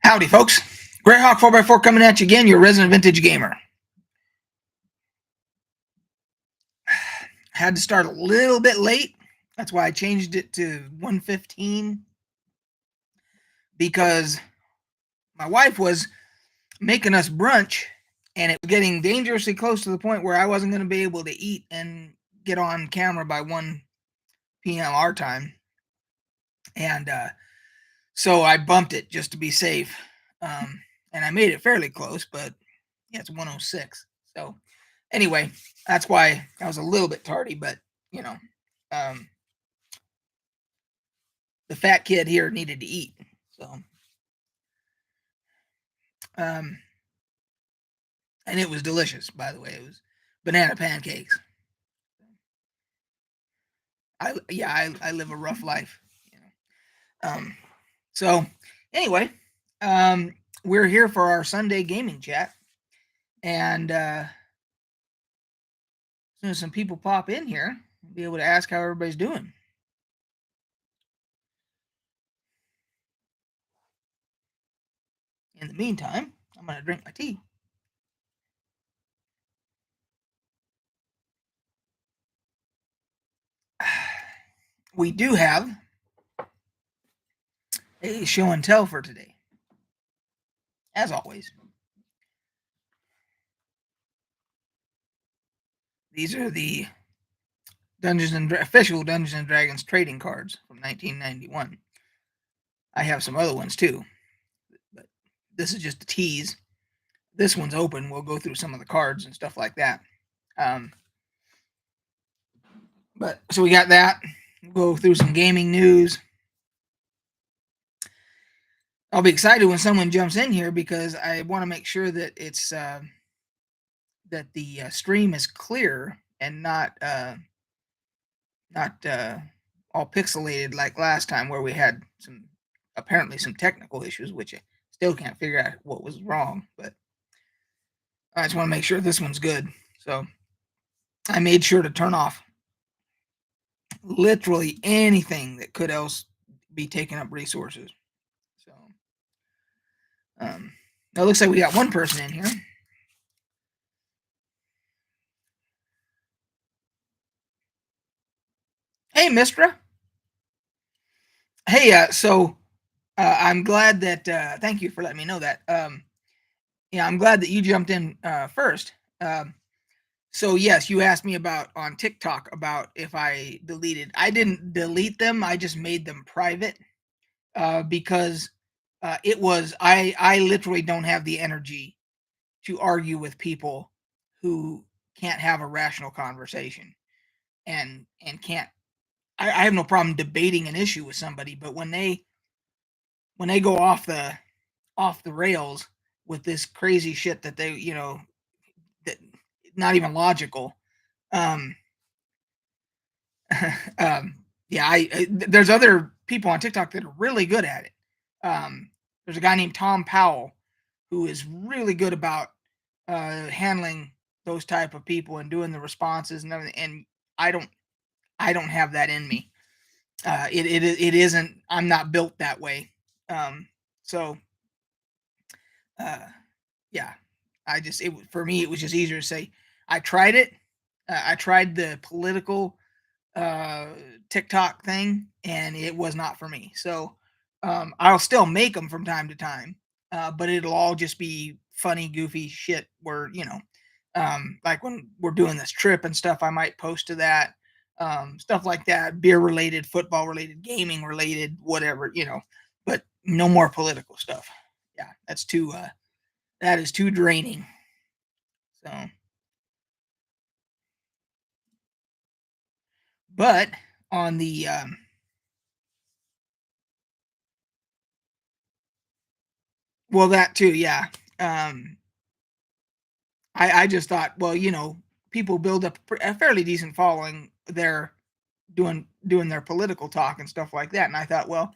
Howdy, folks. Greyhawk 4x4 coming at you again, your resident vintage gamer. Had to start a little bit late. That's why I changed it to 1:15 because my wife was making us brunch and it was getting dangerously close to the point where I wasn't going to be able to eat and get on camera by 1 p.m. our time. And so I bumped it just to be safe. And I made it fairly close, but yeah, it's 1:06. So anyway, that's why I was a little bit tardy, but you know, um, the fat kid here needed to eat. So, and it was delicious, by the way. It was banana pancakes. I live a rough life. You know. So anyway, we're here for our Sunday gaming chat, and as soon as some people pop in here, I'll be able to ask how everybody's doing. In the meantime, I'm going to drink my tea. We do have a show and tell for today, as always. These are the official Dungeons and Dragons trading cards from 1991. I have some other ones too, but this is just a tease. This one's open. We'll go through some of the cards and stuff like that. But so we got that. We'll go through some gaming news. I'll be excited when someone jumps in here because I want to make sure that it's that the stream is clear and not all pixelated like last time, where we had apparently some technical issues, which I still can't figure out what was wrong. But I just want to make sure this one's good. So I made sure to turn off literally anything that could else be taking up resources. So it looks like we got one person in here. Hey, Mistra. Hey, so I'm glad that thank you for letting me know that. Yeah, I'm glad that you jumped in first. So yes, you asked me about on TikTok about if I deleted. I didn't delete them. I just made them private because it was I literally don't have the energy to argue with people who can't have a rational conversation and can't. I have no problem debating an issue with somebody, but when they go off the rails with this crazy shit that they that not even logical. Yeah, there's other people on TikTok that are really good at it. There's a guy named Tom Powell who is really good about handling those type of people and doing the responses and everything. And I don't have that in me. It isn't. I'm not built that way. So yeah, for me it was just easier to say I tried it. I tried the political TikTok thing, and it was not for me. So I'll still make them from time to time, but it'll all just be funny, goofy shit. Where like when we're doing this trip and stuff, I might post to that, stuff like that, beer related, football related, gaming related, whatever, but no more political stuff. Yeah, that is too draining. So, but on the well, that too, yeah. I just thought, well, people build up a fairly decent following there doing their political talk and stuff like that, and I thought, well,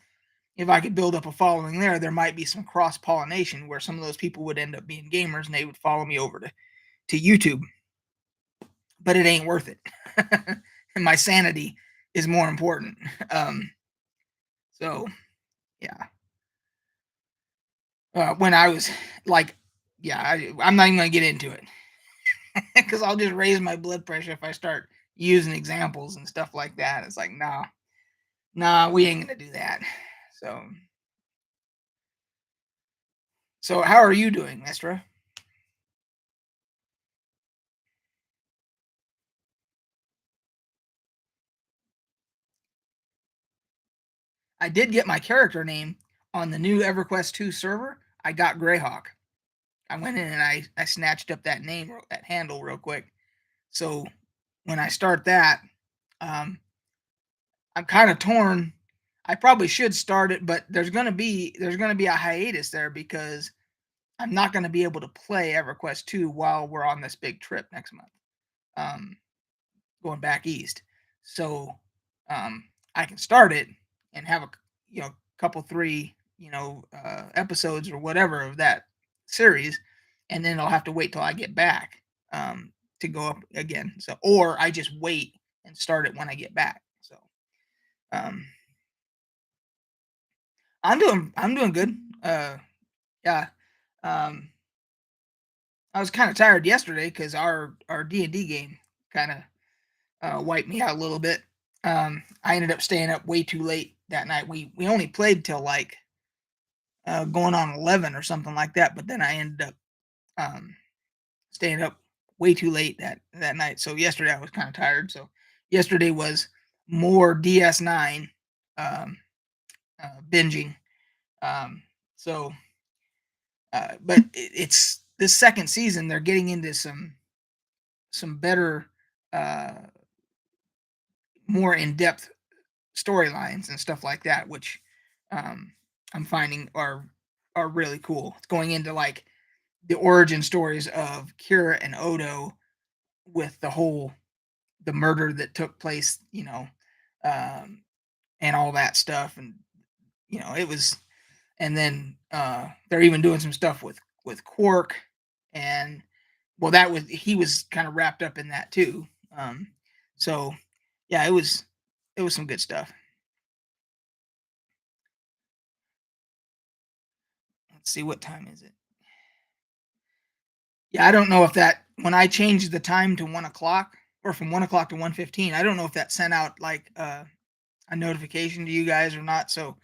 if I could build up a following there might be some cross pollination where some of those people would end up being gamers and they would follow me over to YouTube. But it ain't worth it. And my sanity is more important. So yeah. When I was like, yeah, I'm not even gonna get into it because I'll just raise my blood pressure if I start using examples and stuff like that. It's like, nah, nah, we ain't gonna do that. So, so how are you doing, Mistra? I did get my character name on the new EverQuest 2 server. I got Greyhawk. I went in and I snatched up that name, that handle real quick. So when I start that, um, I'm kind of torn. I probably should start it, but there's gonna be a hiatus there because I'm not gonna be able to play EverQuest 2 while we're on this big trip next month. Um, Going back east. So um, I can start it and have a couple three episodes or whatever of that series, and then I'll have to wait till I get back to go up again. So or I just wait and start it when I get back. So um, I'm doing good. Yeah. Um, I was kind of tired yesterday because our D&D game kind of wiped me out a little bit. I ended up staying up way too late that night. We only played till like going on 11 or something like that, but then I ended up um, staying up way too late that night. So yesterday I was kind of tired. So yesterday was more DS9 um, binging. Um, so, but it's this second season. They're getting into some better, uh, more in depth storylines and stuff like that, which um, I'm finding are really cool. It's going into like the origin stories of Kira and Odo with the murder that took place, um, and all that stuff, and it was, and then they're even doing some stuff with Quark, and well, that was he was kind of wrapped up in that too. Um, so yeah, it was some good stuff. Let's see, what time is it? Yeah, I don't know if that when I changed the time to 1 o'clock or from 1 o'clock to 1:15, I don't know if that sent out like a notification to you guys or not. So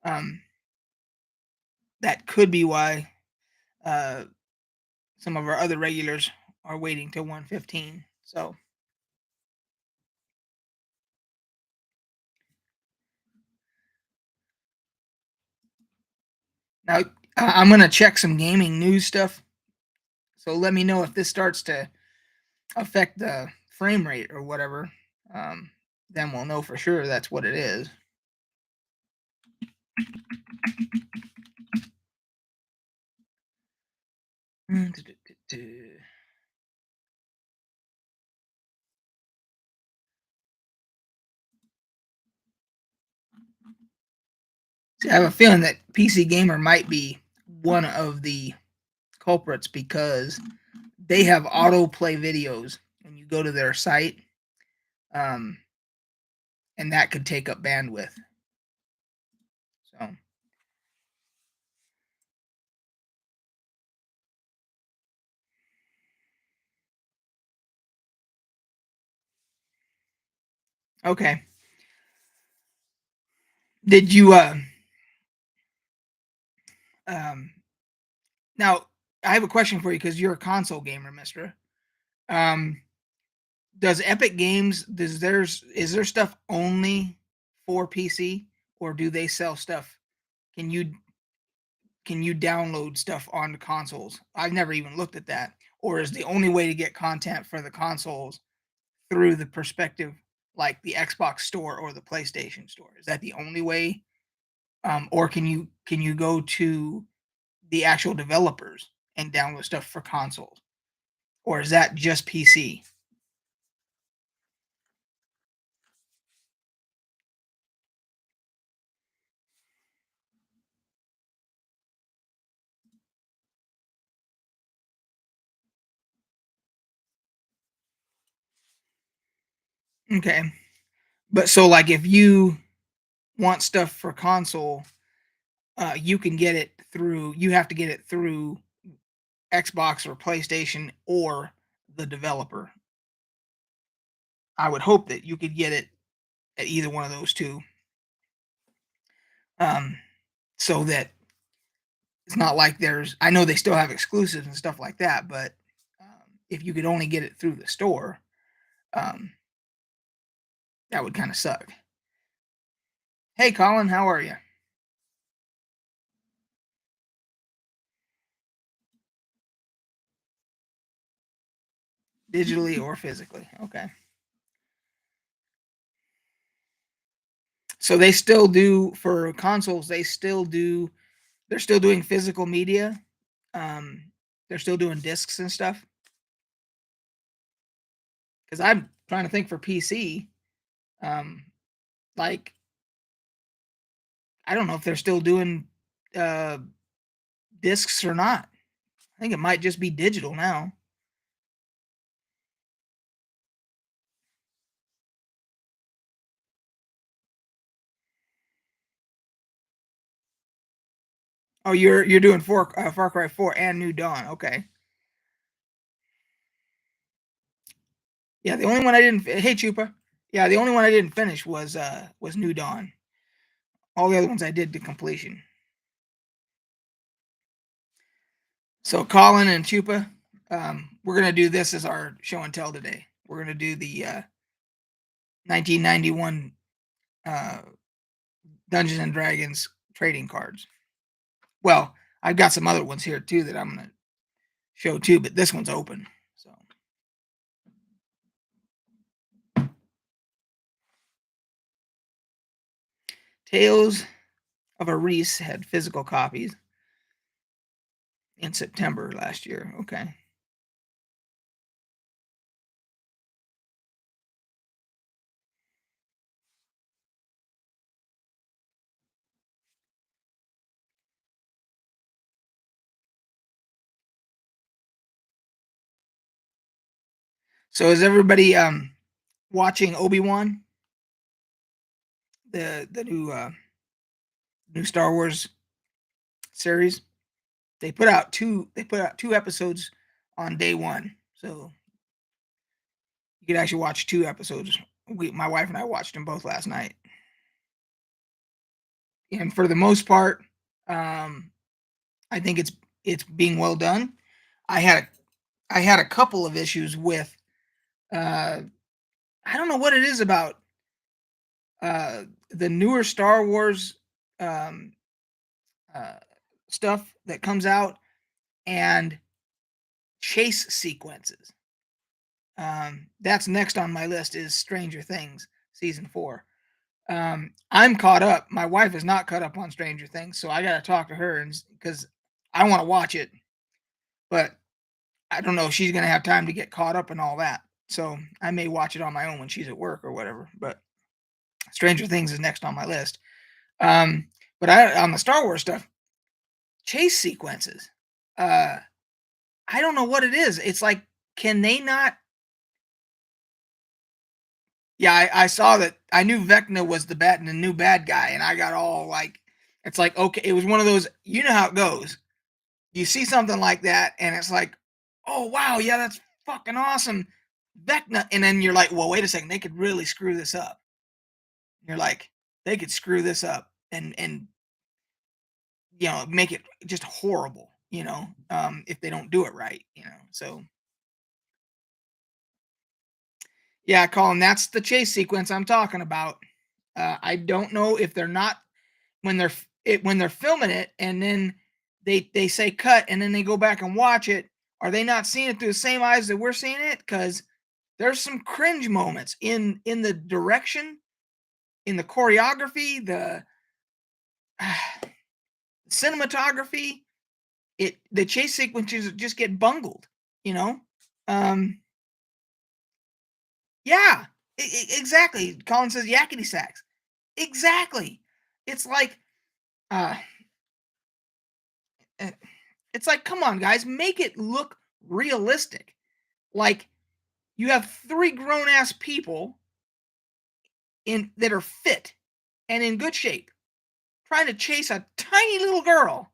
um, that could be why uh, some of our other regulars are waiting till 1:15. So now I'm gonna check some gaming news stuff. So let me know if this starts to affect the frame rate or whatever. Um, then we'll know for sure that's what it is. See, I have a feeling that PC Gamer might be one of the culprits because they have autoplay videos when you go to their site, um, and that could take up bandwidth. So, okay. Did you um now I have a question for you because you're a console gamer, mister. Um does Epic Games does theirs is their stuff only for PC or do they sell stuff? Can you can you download stuff onto consoles? I've never even looked at that. Or is the only way to get content for the consoles through the perspective like the Xbox store or the PlayStation store? Is that the only way? Or can you go to the actual developers and download stuff for consoles? Or is that just PC? Okay. But so like if you want stuff for console, you can get it through. You have to get it through Xbox or PlayStation or the developer. I would hope that you could get it at either one of those two, um, so that it's not like there's. I know they still have exclusives and stuff like that, but if you could only get it through the store, um, that would kind of suck. Hey, Colin, how are you? Digitally or physically? Okay. So they still do for consoles. They still do. They're still doing physical media. Um, they're still doing discs and stuff. Because I'm trying to think for PC. Um, like I don't know if they're still doing uh, discs or not. I think it might just be digital now. Oh, you're doing Far Cry 4 and New Dawn. Okay. Yeah, the only one I didn't. Hey, Chupa. Yeah, the only one I didn't finish was New Dawn. All the other ones I did to completion. So Colin and Chupa, we're gonna do this as our show and tell today. We're gonna do the 1991 uh, Dungeons and Dragons trading cards. Well, I've got some other ones here too that I'm gonna show too, but this one's open. So Tales of Ares had physical copies in September last year. Okay. So is everybody watching Obi-Wan, the new Star Wars series? They put out two episodes on day one. So you could actually watch two episodes. My wife and I watched them both last night. And for the most part, um, I think it's being well done. I had I had a couple of issues with uh, I don't know what it is about the newer Star Wars um, uh, stuff that comes out and chase sequences. That's next on my list is Stranger Things season 4. I'm caught up. My wife is not caught up on Stranger Things, so I got to talk to her and because I want to watch it, but I don't know if she's gonna have time to get caught up and all that. So I may watch it on my own when she's at work or whatever. But Stranger Things is next on my list. Um, but on the Star Wars stuff, chase sequences. Uh, I don't know what it is. It's like, can they not? Yeah, I saw that. I knew Vecna was the new bad guy, and I got all like, it's like okay, it was one of those. You know how it goes. You see something like that, and it's like, oh wow, yeah, that's fucking awesome, Vecna. And then you're like, well, wait a second, they could really screw this up. You're like, they could screw this up and make it just horrible, if they don't do it right. So yeah, Colin, that's the chase sequence I'm talking about. I don't know if they're not when they're filming it and then they say cut and then they go back and watch it. Are they not seeing it through the same eyes that we're seeing it? Because there's some cringe moments in the direction, in the choreography, the cinematography. The chase sequences just get bungled, you know. Um, yeah, exactly. Colin says yakety sax. Exactly. It's like, uh, eh, it's like, come on, guys, make it look realistic. Like you have three grown ass people in that are fit and in good shape trying to chase a tiny little girl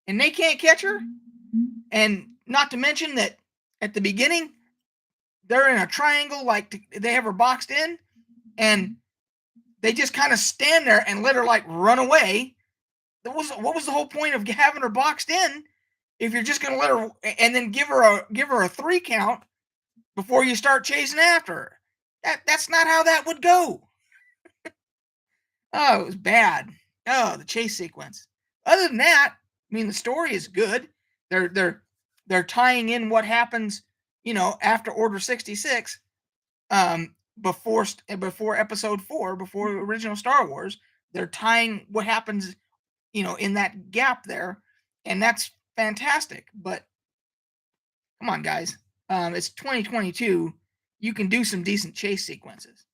and they can't catch her. And not to mention that at the beginning, they're in a triangle, like they have her boxed in, and they just kind of stand there and let her like run away. What was the whole point of having her boxed in if you're just going to let her and then give her a 3 count before you start chasing after her? That's not how that would go. Oh, it was bad. Oh, the chase sequence. Other than that, I mean, the story is good. They're tying in what happens, after Order 66, before Episode 4, before original Star Wars. They're tying what happens, in that gap there, and that's fantastic. But come on, guys, it's 2022. You can do some decent chase sequences.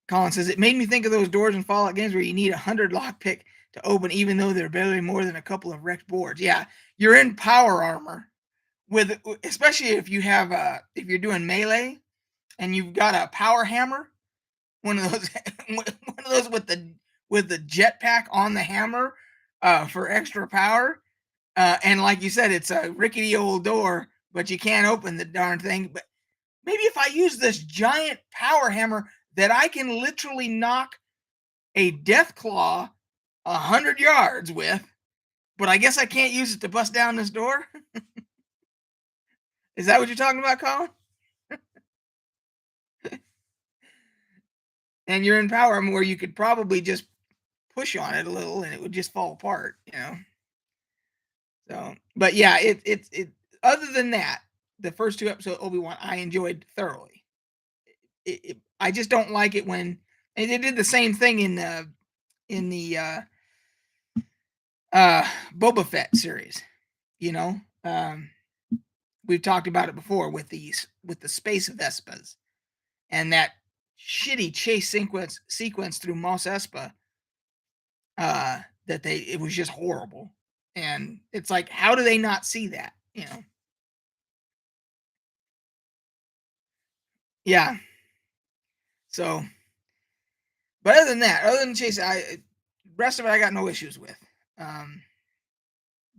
Colin says, it made me think of those doors in Fallout games where you need 100 lockpick to open, even though they're barely more than a couple of wrecked boards. Yeah, you're in power armor, especially if you're doing melee and you've got a power hammer, one of those one of those with the jetpack on the hammer, for extra power. And like you said, it's a rickety old door, but you can't open the darn thing. But maybe if I use this giant power hammer that I can literally knock a death claw 100 yards with, but I guess I can't use it to bust down this door. Is that what you're talking about, Colin? And you're in power where you could probably just push on it a little and it would just fall apart. So, but yeah, it other than that, the first 2 episodes of Obi-Wan I enjoyed thoroughly. I just don't like it when and they did the same thing in the Boba Fett series. We've talked about it before with the space Vespas and that shitty chase sequence through Mos Espa. It was just horrible, and it's like, how do they not see that? Yeah. So, but other than chase, rest of it I got no issues with.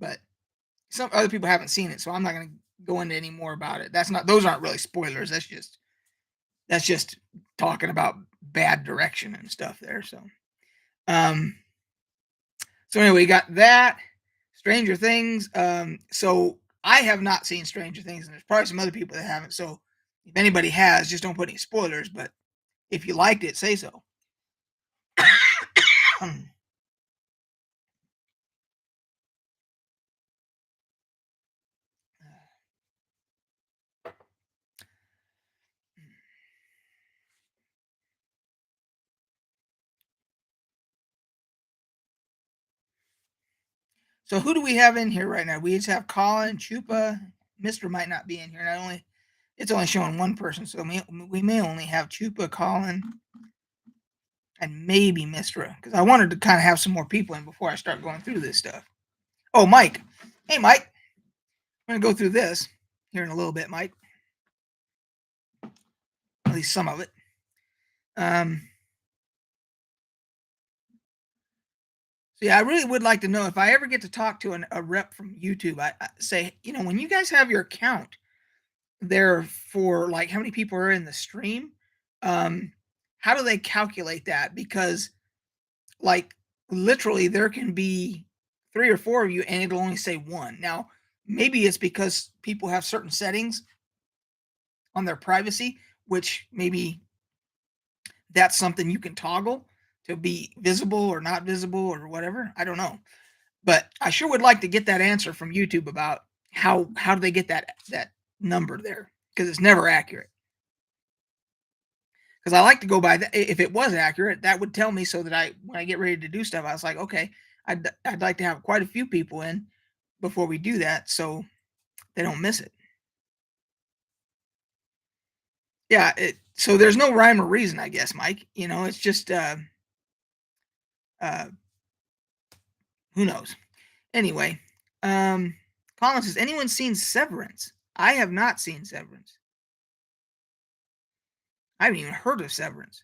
But some other people haven't seen it, so I'm not going to go into any more about it. Those aren't really spoilers. That's just talking about bad direction and stuff there. So, so anyway, we got that. Stranger Things. So I have not seen Stranger Things, and there's probably some other people that haven't. So if anybody has, just don't put any spoilers. But if you liked it, say so. So who do we have in here right now? We just have Colin, Chupa. Mr. might not be in here. It's only showing one person, so we may only have Chupa, Colin, and maybe Mistra, because I wanted to kind of have some more people in before I start going through this stuff. Oh, Mike. Hey, Mike. I'm going to go through this here in a little bit, Mike. At least some of it. So yeah, I really would like to know if I ever get to talk to a rep from YouTube. I say, when you guys have your count there for like how many people are in the stream, how do they calculate that? Because like literally there can be 3 or 4 of you and it'll only say 1. Now, maybe it's because people have certain settings on their privacy, which maybe that's something you can toggle to be visible or not visible or whatever. I don't know. But I sure would like to get that answer from YouTube about how do they get that number there, because it's never accurate. Because I like to go by that. If it was accurate, that would tell me so that when I get ready to do stuff, I was like, okay, I'd like to have quite a few people in before we do that, so they don't miss it. Yeah. So there's no rhyme or reason, I guess, Mike. It's just who knows. Anyway, Colin says, anyone seen Severance? I have not seen Severance. I haven't even heard of Severance.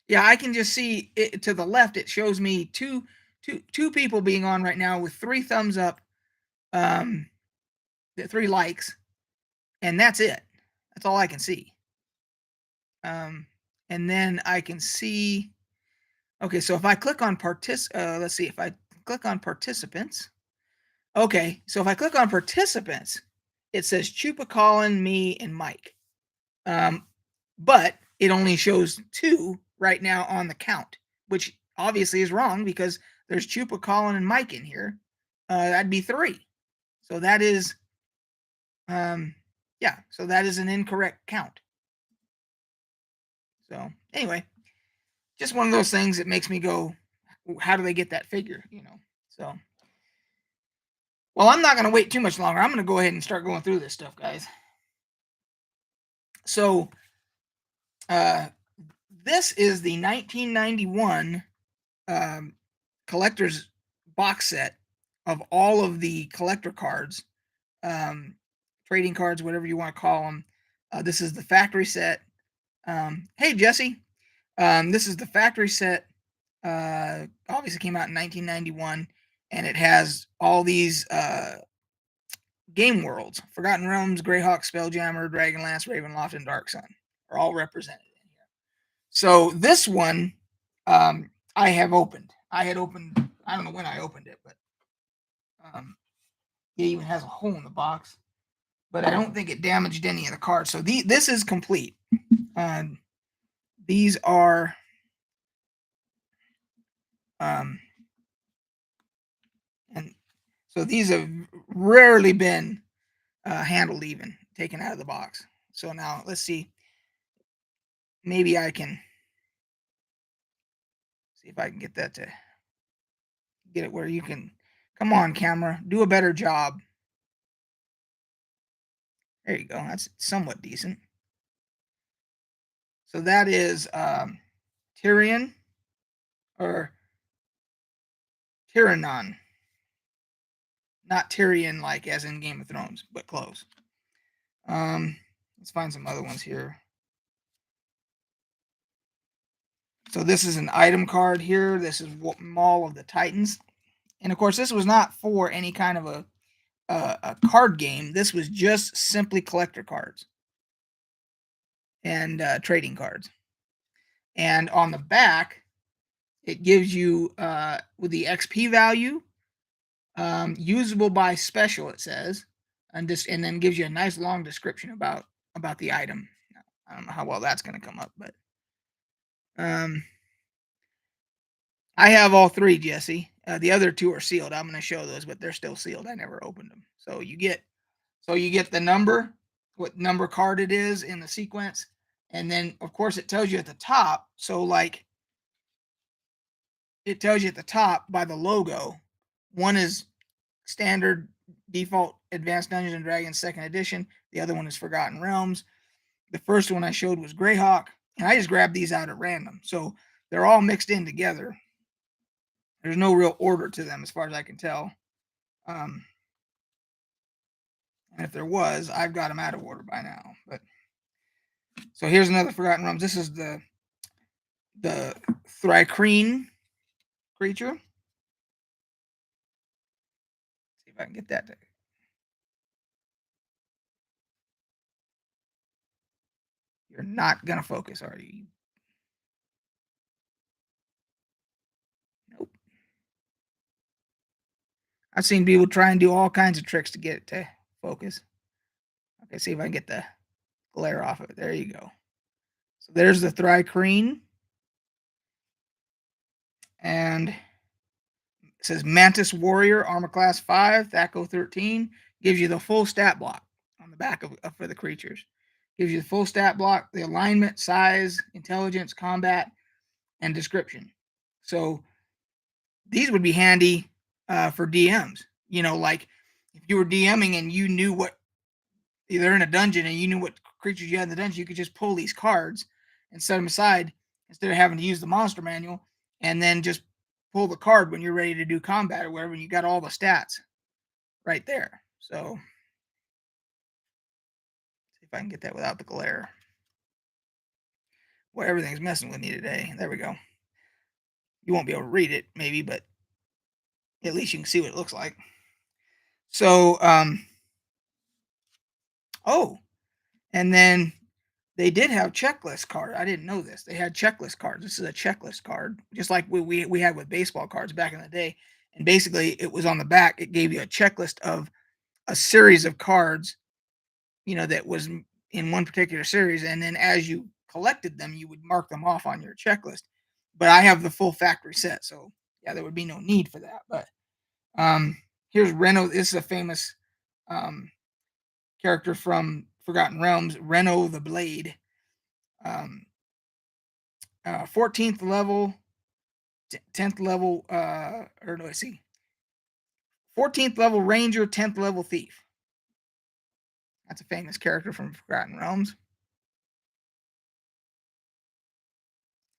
Yeah, I can just see it to the left. It shows me two people being on right now with 3 thumbs up, um, 3 likes, and that's it. That's all I can see. Um, and then I can see. Okay, so if I click on let's see if I click on participants. Okay, so if I click on participants, it says Chupa, Colin, me, and Mike. Um, but it only shows 2 right now on the count, which obviously is wrong because there's Chupa, Colin, and Mike in here. That'd be 3. So that is, yeah, so that is an incorrect count. So anyway, just one of those things that makes me go, how do they get that figure? So, well, I'm not going to wait too much longer. I'm going to go ahead and start going through this stuff, guys. So, this is the 1991 collector's box set of all of the collector cards, um, trading cards, whatever you want to call them. This is the factory set. Hey, Jesse. This is the factory set. Obviously came out in 1991, and it has all these game worlds: Forgotten Realms, Greyhawk, Spelljammer, Dragonlance, Ravenloft, and Dark Sun are all represented in here. So this one, I have opened. I had opened. I don't know when I opened it, but it even has a hole in the box. But I don't think it damaged any of the cards. So this is complete. These are and so these have rarely been handled, even taken out of the box. So now let's see. Maybe I can see if I can get that to get it where you can. Come on, camera, do a better job. There you go. That's somewhat decent. So that is Tyrion or Tyrannon. Not Tyrion like as in Game of Thrones, but close. Let's find some other ones here. So this is an item card here. This is Maul of the Titans. And of course, this was not for any kind of a card game. This was just simply collector cards and trading cards. And on the back, it gives you with the XP value, usable by special, it says, and then gives you a nice long description about the item. I don't know how well that's going to come up, but I have all 3, Jesse. The other 2 are sealed. I'm going to show those, but they're still sealed. I never opened them. So you get the number, what number card it is in the sequence, and then of course it tells you at the top. So like it tells you at the top by the logo. One is standard default Advanced Dungeons and Dragons 2nd edition. The other one is Forgotten Realms. The first one I showed was Greyhawk, and I just grabbed these out at random. So they're all mixed in together. There's no real order to them as far as I can tell. And if there was, I've got them out of order by now. But so here's another Forgotten Realms. This is the Thrycreen creature. See if I can get that to. You're not gonna focus, are you? Nope. I've seen people try and do all kinds of tricks to get it to focus. Okay, see if I can get the glare off of it. There you go. So there's the Thrycreen. And it says Mantis Warrior, Armor Class 5, THAC 13. Gives you the full stat block on the back of for the creatures. Gives you the full stat block, the alignment, size, intelligence, combat, and description. So these would be handy for DMs. Like if you were DMing and you knew what, they're in a dungeon and you knew what creatures you had in the dungeon, you could just pull these cards and set them aside instead of having to use the monster manual, and then just pull the card when you're ready to do combat or whatever, and you got all the stats right there. So if I can get that without the glare. Well, everything's messing with me today. There we go. You won't be able to read it, maybe, but at least you can see what it looks like. So, oh, and then they did have checklist card. I didn't know this. They had checklist cards. This is a checklist card, just like we had with baseball cards back in the day. And basically, it was on the back. It gave you a checklist of a series of cards, that was in one particular series. And then as you collected them, you would mark them off on your checklist. But I have the full factory set, so yeah, there would be no need for that. But here's Reno. This is a famous character from Forgotten Realms, Reno the Blade. 14th level, 10th level, or no, I see. 14th level ranger, 10th level thief. That's a famous character from Forgotten Realms.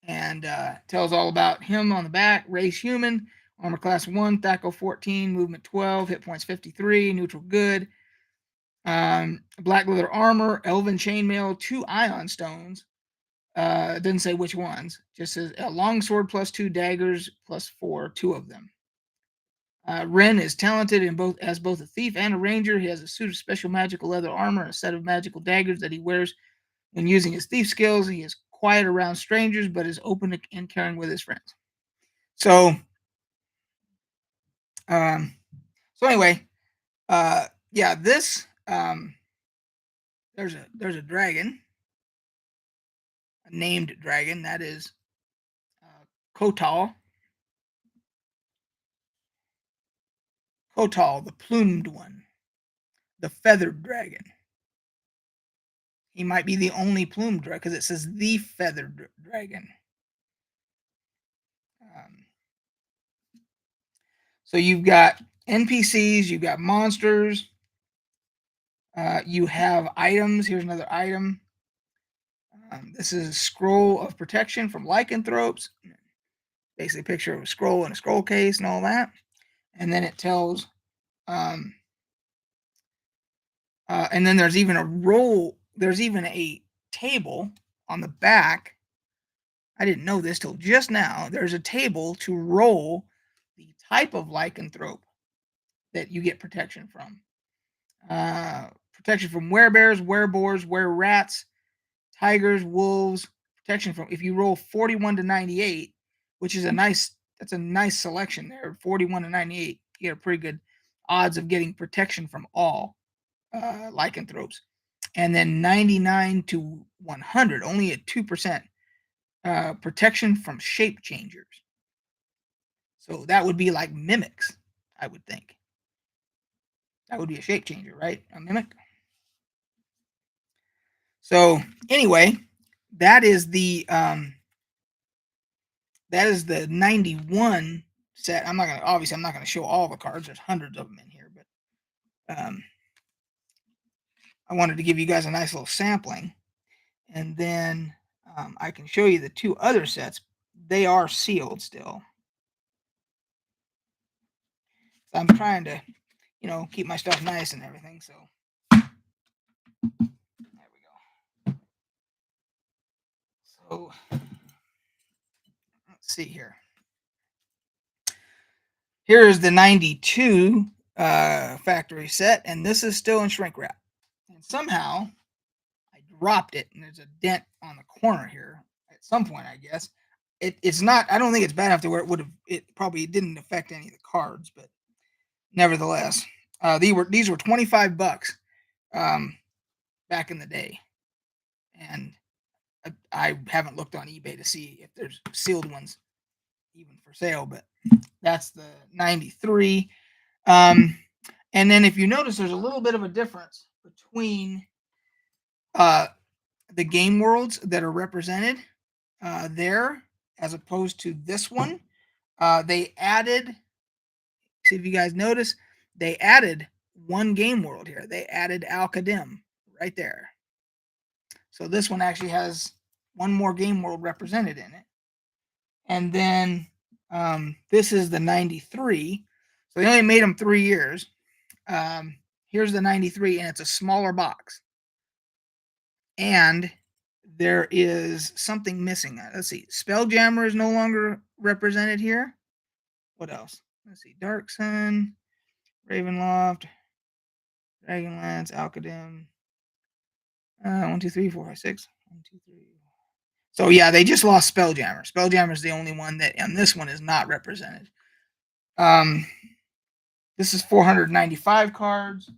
And tells all about him on the back. Race human, armor class 1, THAC0 14, movement 12, hit points 53, neutral good. Black leather armor, elven chainmail, 2 ion stones. It doesn't say which ones. Just says a longsword plus 2 daggers plus 4, 2 of them. Ren is talented as both a thief and a ranger. He has a suit of special magical leather armor and a set of magical daggers that he wears when using his thief skills. He is quiet around strangers, but is open and caring with his friends. So anyway, yeah, this there's a dragon, a named dragon, that is Kotal. Kotal, the plumed one, the feathered dragon. He might be the only plumed dragon because it says the feathered dragon. So you've got NPCs, you've got monsters, you have items. Here's another item. This is a scroll of protection from lycanthropes. Basically, a picture of a scroll and a scroll case and all that. And then it tells, and then there's even a table on the back. I didn't know this till just now. There's a table to roll the type of lycanthrope that you get protection from. Protection from werebears, wereboars, wererats, tigers, wolves. Protection from, if you roll 41 to 98, which is that's a nice selection there. 41 to 98, you get a pretty good odds of getting protection from all lycanthropes. And then 99 to 100, only at 2%, protection from shape changers. So that would be like mimics, I would think. That would be a shape changer, right? A mimic. So anyway, that is the 91 set. I'm not gonna show all the cards. There's hundreds of them in here, but I wanted to give you guys a nice little sampling, and then I can show you the 2 other sets. They are sealed still. So I'm trying to, keep my stuff nice and everything. So there we go. So let's see here. Here is the 92 factory set, and this is still in shrink wrap. And somehow I dropped it, and there's a dent on the corner here at some point, I guess. It's not, I don't think it's bad enough to where it probably didn't affect any of the cards, but nevertheless, these were $25 back in the day, and I haven't looked on eBay to see if there's sealed ones even for sale, but that's the 93. And then if you notice, there's a little bit of a difference between the game worlds that are represented there as opposed to this one. They added, see if you guys notice, they added one game world here. They added Al-Qadim right there. So this one actually has one more game world represented in it. And then this is the 93. So they only made them 3 years. Here's the 93, and it's a smaller box. and there is something missing. Let's see. Spelljammer is no longer represented here. What else? Let's see. Dark Sun, Ravenloft, Dragonlance, Alcadim. 1, 2, 3, 4, 5, 6. 1, 2, 3. So yeah, they just lost Spelljammer. Spelljammer is the only one that, and this one is not represented. This is 495 cards.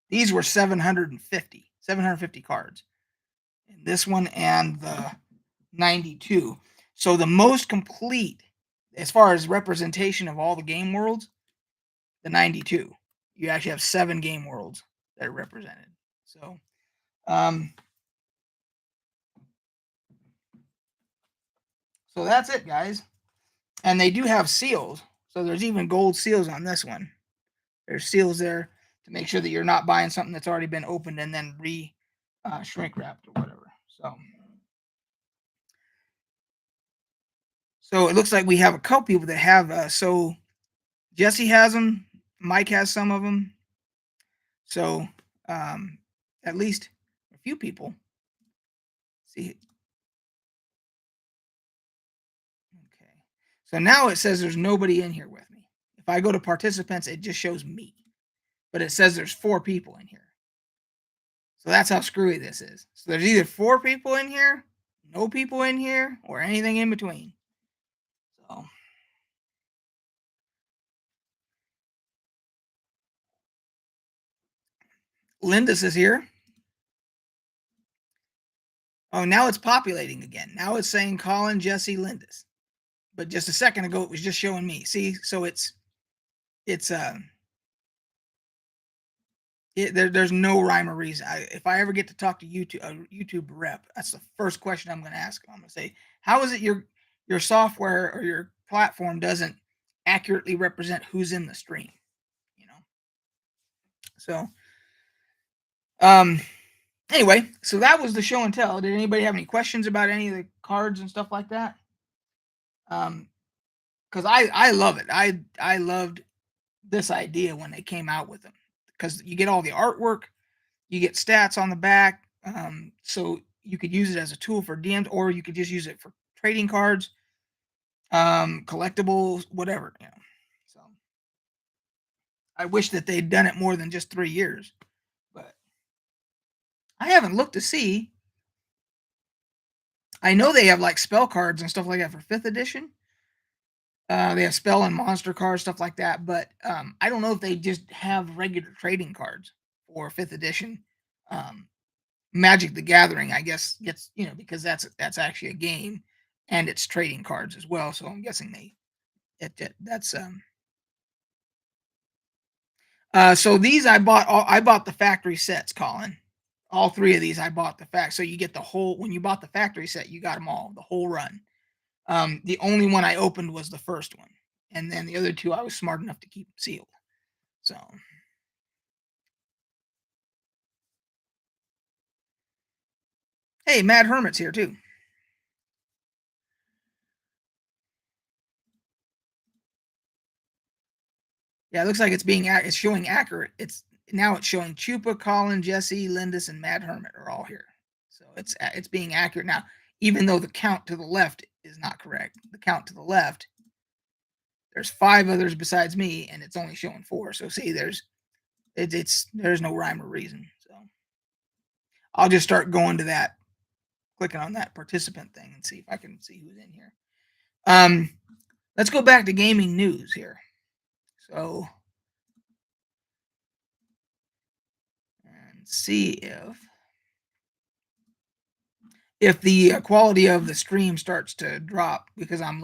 These were 750 cards in this one and the 92. So the most complete, as far as representation of all the game worlds, the 92. You actually have 7 game worlds that are represented. So, so that's it, guys. And they do have seals. So there's even gold seals on this one. There's seals there to make sure that you're not buying something that's already been opened and then shrink wrapped or whatever. So it looks like we have a couple people that have. So Jesse has them. Mike has some of them. So at least a few people. See. Okay. So now it says there's nobody in here with me. If I go to participants, it just shows me. But it says there's 4 people in here. So that's how screwy this is. So there's either 4 people in here, no people in here, or anything in between. So Lindis is here. Oh, now it's populating again. Now it's saying Colin, Jesse, Lindis. But just a second ago, it was just showing me. See, so there's no rhyme or reason. If I ever get to talk to YouTube rep, that's the first question I'm going to ask them. I'm going to say, how is it your software or your platform doesn't accurately represent who's in the stream? You know. So, anyway, so that was the show and tell. Did anybody have any questions about any of the cards and stuff like that? Because I love it. I loved this idea when they came out with them, because you get all the artwork, you get stats on the back, so you could use it as a tool for DMs, or you could just use it for trading cards, collectibles, whatever. You know. So I wish that they'd done it more than just 3 years, but I haven't looked to see. I know they have like spell cards and stuff like that for 5th edition. They have spell and monster cards, stuff like that. But I don't know if they just have regular trading cards for 5th edition. Magic the Gathering, I guess, gets, because that's actually a game, and it's trading cards as well. So I'm guessing that's. So these I bought the factory sets, Colin. All 3 of these I bought the fact. So you get the whole. When you bought the factory set, you got them all, the whole run. The only one I opened was the first one, and then the other 2 I was smart enough to keep sealed. So, hey, Mad Hermit's here too. Yeah, it looks like it's showing accurate. It's showing Chupa, Colin, Jesse, Lindis, and Mad Hermit are all here. So it's being accurate now, even though the count to the left is not correct. The count to the left, there's 5 others besides me, and it's only showing 4. So see, there's no rhyme or reason. So I'll just start going to that, clicking on that participant thing, and see if I can see who's in here. Let's go back to gaming news here. So, and see if the quality of the stream starts to drop, because I've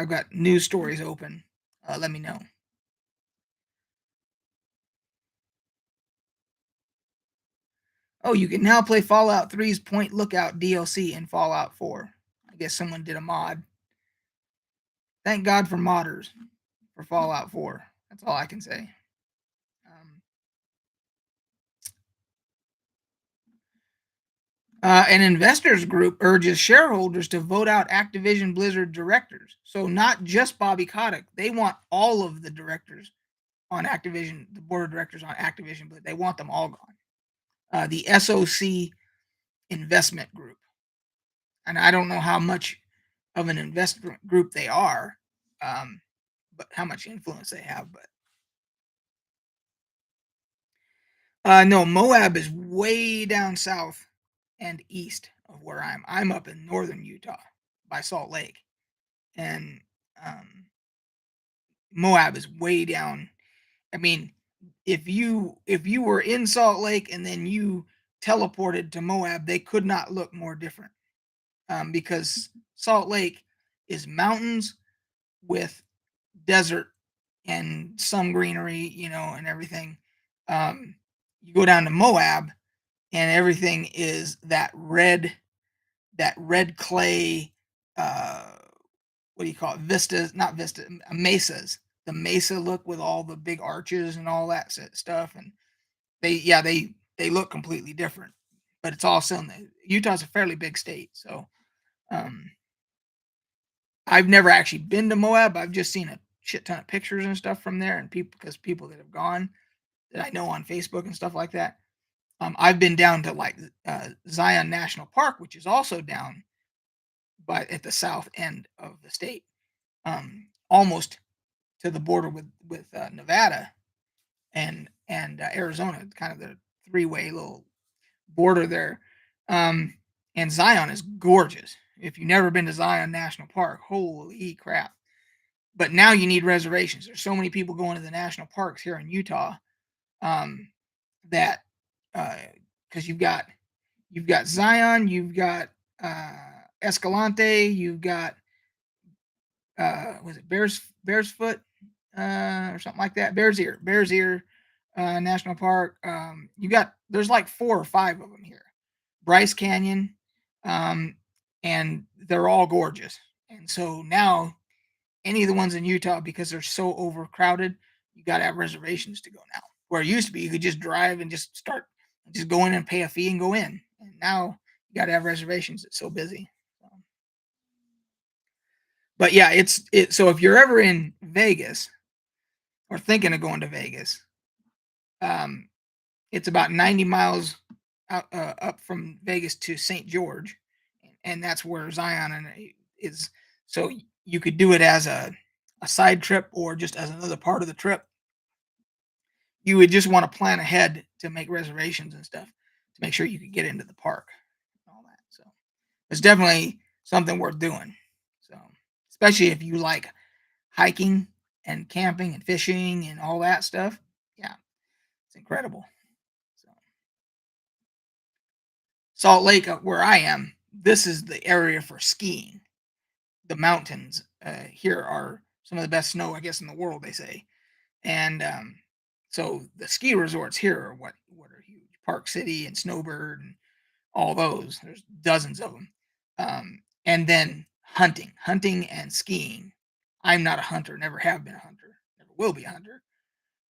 got news stories open. Let me know. Oh, you can now play Fallout 3's Point Lookout DLC in Fallout 4. I guess someone did a mod. Thank God for modders for Fallout 4. That's all I can say. An investors group urges shareholders to vote out Activision Blizzard directors. So not just Bobby Kotick. They want all of the directors on Activision, the board of directors on Activision Blizzard. They want them all gone. the SOC investment group. And I don't know how much of an investment group they are, um, but how much influence they have. But no, Moab is way down south and east of where I'm up in northern Utah by Salt Lake, and um, Moab is way down. I mean, if you were in Salt Lake and then you teleported to Moab, they could not look more different, because Salt Lake is mountains with desert and some greenery, and everything. You go down to Moab, and everything is that red clay. Uh, what do you call it? Vistas, not vistas, mesas. The mesa look with all the big arches and all that stuff, and they look completely different. But it's also Utah's a fairly big state, so um, I've never actually been to Moab. I've just seen a shit ton of pictures and stuff from there, and people that have gone that I know on Facebook and stuff like that. I've been down to like Zion National Park, which is also down by at the south end of the state, almost to the border with Nevada and Arizona. It's kind of the three-way little border there. Um, and Zion is gorgeous. If you've never been to Zion National Park, holy crap! But now you need reservations. There's so many people going to the national parks here in Utah, um, that because you've got Zion, you've got uh, Escalante, you've got was it Bears Foot, or something like that? Bears Ear National Park. There's like 4 or 5 of them here. Bryce Canyon, um, and they're all gorgeous. And so now any of the ones in Utah, because they're so overcrowded, you got to have reservations to go now. Where it used to be, you could just drive and just go in and pay a fee and go in. And now you got to have reservations. It's so busy. So, but yeah, so if you're ever in Vegas or thinking of going to Vegas, um, it's about 90 miles up from Vegas to St. George, and that's where Zion is. So you could do it as a side trip or just as another part of the trip. You would just want to plan ahead to make reservations and stuff to make sure you could get into the park and all that. So it's definitely something worth doing. So especially if you like hiking and camping and fishing and all that stuff. Yeah, it's incredible. So Salt Lake, where I am, this is the area for skiing. The mountains here are some of the best snow, I guess, in the world, they say. And so the ski resorts here are what are huge. Park City and Snowbird and all those. There's dozens of them. And then hunting and skiing. I'm not a hunter, never have been a hunter, never will be a hunter.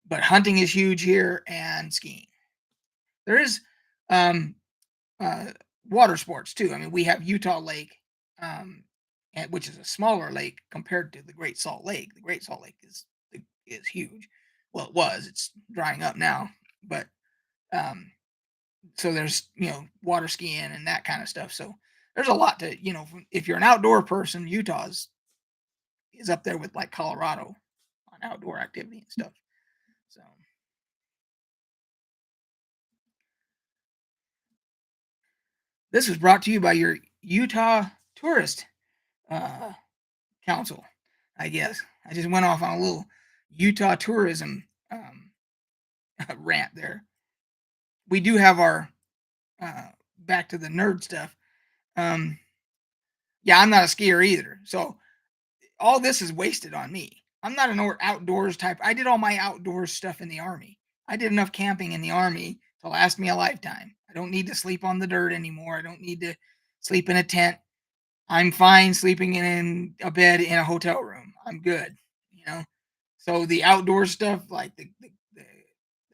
But hunting is huge here and skiing. There is um, uh, water sports too. I mean, we have Utah Lake, um, which is a smaller lake compared to the Great Salt Lake. The Great Salt Lake is huge. Well, it was. It's drying up now, but um, so there's water skiing and that kind of stuff. So there's a lot to if you're an outdoor person, Utah is up there with like Colorado on outdoor activity and stuff. So this was brought to you by your Utah Tourist uh, Council, I guess. I just went off on a little Utah tourism rant there. We do have our back to the nerd stuff. Um, yeah, I'm not a skier either, so all this is wasted on me. I'm not an outdoors type. I did all my outdoors stuff in the army. I did enough camping in the army to last me a lifetime. I don't need to sleep on the dirt anymore. I don't need to sleep in a tent. I'm fine sleeping in a bed in a hotel room. I'm good, you know. So the outdoor stuff, like the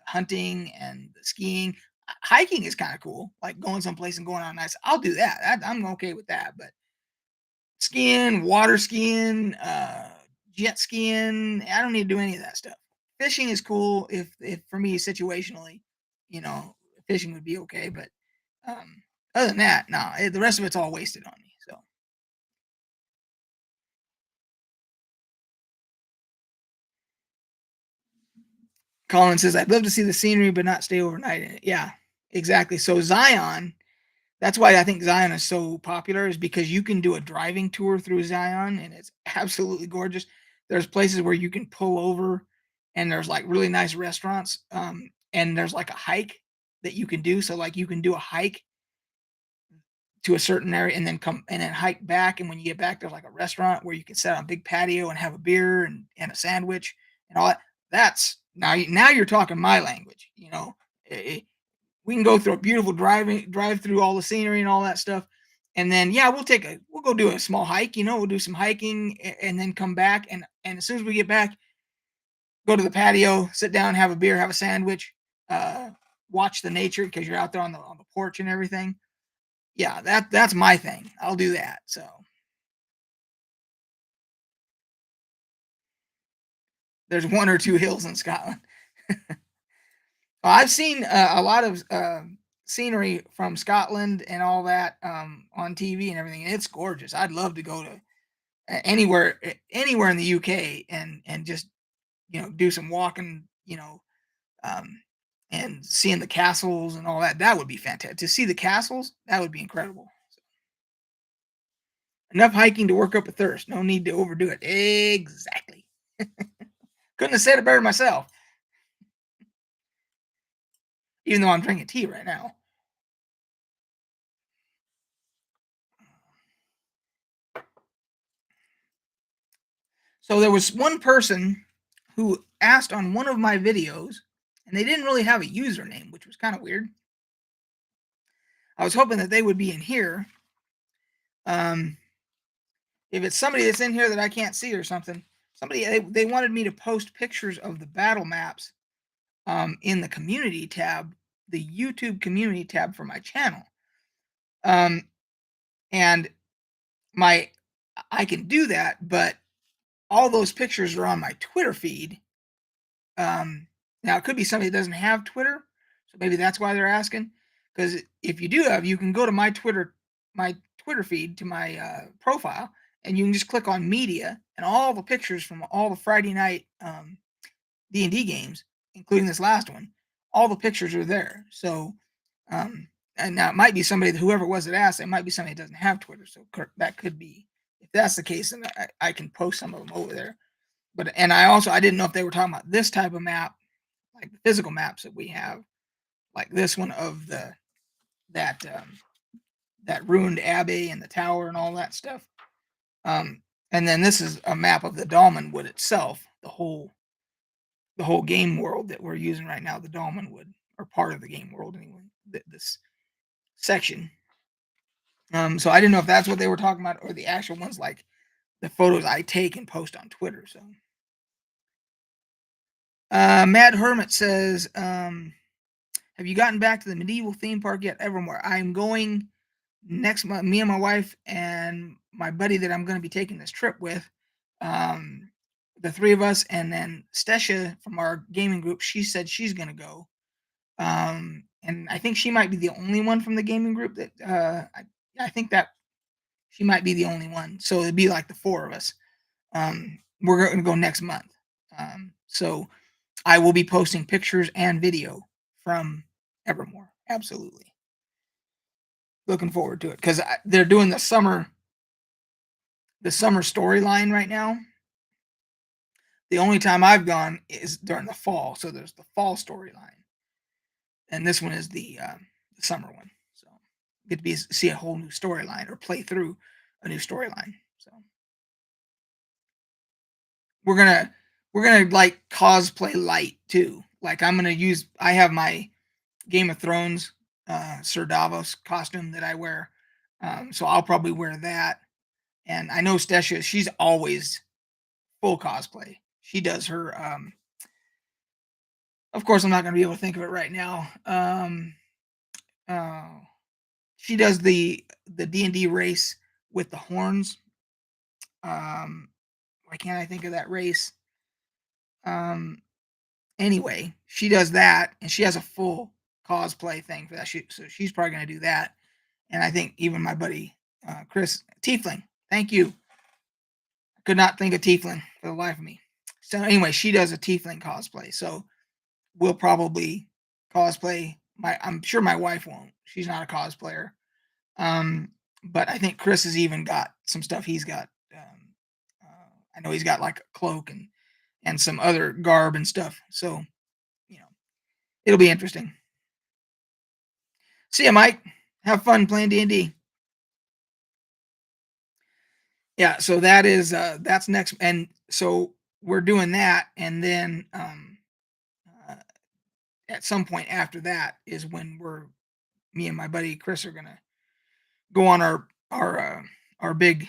hunting and the skiing, hiking is kind of cool. Like going someplace and going on nice. I'll do that. I'm okay with that. But skiing, water skiing, jet skiing, I don't need to do any of that stuff. Fishing is cool if for me situationally, you know, fishing would be okay, but other than that, no, the rest of it's all wasted on me. So Colin says, "I'd love to see the scenery, but not stay overnight in it." Yeah, exactly. So Zion, that's why I think Zion is so popular, is because you can do a driving tour through Zion, and it's absolutely gorgeous. There's places where you can pull over, and there's like really nice restaurants, and there's like a hike that you can do. So like you can do a hike to a certain area and then come and then hike back. And when you get back, there's like a restaurant where you can sit on a big patio and have a beer and a sandwich and all that. That's now you're talking my language. We can go through a beautiful drive through all the scenery and all that stuff. And then yeah, we'll go do a small hike, we'll do some hiking and then come back and as soon as we get back, go to the patio, sit down, have a beer, have a sandwich, uh, watch the nature because you're out there on the porch and everything. Yeah, that's my thing. I'll do that. So there's one or two hills in Scotland. I've seen a lot of scenery from Scotland and all that on TV and everything. And it's gorgeous. I'd love to go to anywhere in the UK and just do some walking, um, and seeing the castles and all that. That would be fantastic. To see the castles, that would be incredible. Enough hiking to work up a thirst. No need to overdo it. Exactly. Couldn't have said it better myself, even though I'm drinking tea right now. So there was one person who asked on one of my videos, and they didn't really have a username, which was kind of weird. I was hoping that they would be in here. Um, if it's somebody that's in here that I can't see or something, they wanted me to post pictures of the battle maps in the community tab, the YouTube community tab for my channel. Um, and my I can do that, but all those pictures are on my Twitter feed. Now it could be somebody that doesn't have Twitter, so maybe that's why they're asking. Because if you do have, you can go to my Twitter feed to my profile, and you can just click on media, and all the pictures from all the Friday night D&D games, including this last one, all the pictures are there. So, and now it might be somebody, whoever it was that asked, it might be somebody that doesn't have Twitter. So that could be, if that's the case, then I can post some of them over there. But and I didn't know if they were talking about this type of map, like the physical maps that we have, like this one of that that ruined abbey and the tower and all that stuff. And then this is a map of the Dolmenwood itself, the whole game world that we're using right now, the Dolmenwood, or part of the game world anyway. This section. So I didn't know if that's what they were talking about or the actual ones, like the photos I take and post on Twitter. So Mad Hermit says, have you gotten back to the medieval theme park yet, Evermore? I'm going next month. Me and my wife and my buddy that I'm going to be taking this trip with, the three of us, and then Stesha from our gaming group, she said she's going to go. And I think she might be the only one from the gaming group that I think that she might be the only one. So it'd be like the four of us. We're going to go next month. So I will be posting pictures and video from Evermore. Absolutely. Looking forward to it because they're doing the summer storyline right now. The only time I've gone is during the fall. So there's the fall storyline. And this one is the summer one. So get to see a whole new storyline or play through a new storyline. So we're gonna like cosplay light too. Like I have my Game of Thrones Sir Davos costume that I wear. So I'll probably wear that. And I know Stesha, she's always full cosplay. She does her of course I'm not gonna be able to think of it right now. Uh, she does the D&D race with the horns. Why can't I think of that race? Um, anyway, she does that, and she has a full cosplay thing for that. So she's probably gonna do that. And I think even my buddy Chris Tiefling. Thank you. Could not think of Tiefling for the life of me. So anyway, she does a Tiefling cosplay. So we'll probably cosplay. I'm sure my wife won't. She's not a cosplayer. Um, but I think Chris has even got some stuff. He's got. I know he's got like a cloak and some other garb and stuff. So you know, it'll be interesting. See ya, Mike. Have fun playing D&D. Yeah, so that's next, and so we're doing that, and then uh, at some point after that is when me and my buddy Chris are gonna go on our big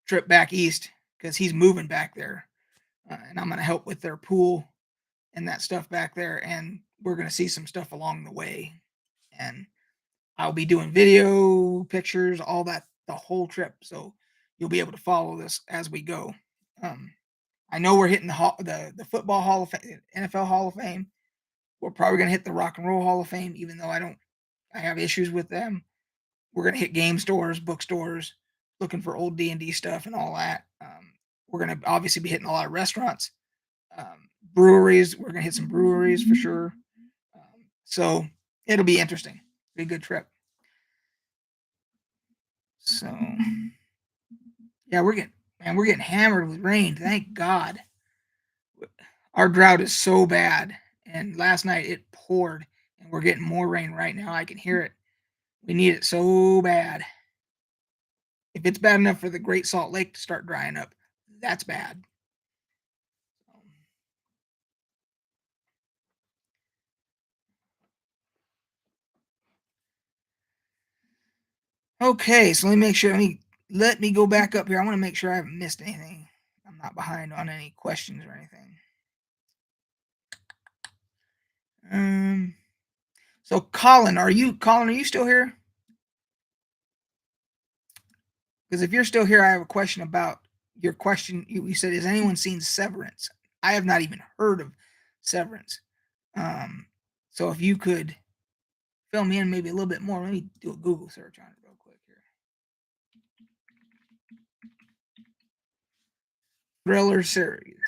trip back east because he's moving back there, and I'm gonna help with their pool and that stuff back there, and we're gonna see some stuff along the way, and I'll be doing video, pictures, all that the whole trip, so you'll be able to follow this as we go. Um, I know we're hitting the football Hall of Fame, NFL Hall of Fame. We're probably gonna hit the Rock and Roll Hall of Fame, even though I have issues with them. We're gonna hit game stores, bookstores, looking for old D&D stuff and all that. We're gonna obviously be hitting a lot of restaurants, breweries. We're gonna hit some breweries for sure. So it'll be interesting. Be a good trip. So yeah, we're getting hammered with rain. Thank God. Our drought is so bad, and last night it poured, and we're getting more rain right now. I can hear it. We need it so bad. If it's bad enough for the Great Salt Lake to start drying up, that's bad. Okay, so let me make sure. Let me go back up here. I want to make sure I haven't missed anything. I'm not behind on any questions or anything. Um. So Colin, are you still here? Because if you're still here, I have a question about your question. You said, "Has anyone seen Severance?" I have not even heard of Severance. Um. So if you could fill me in maybe a little bit more, let me do a Google search on it real quick here. Thriller series.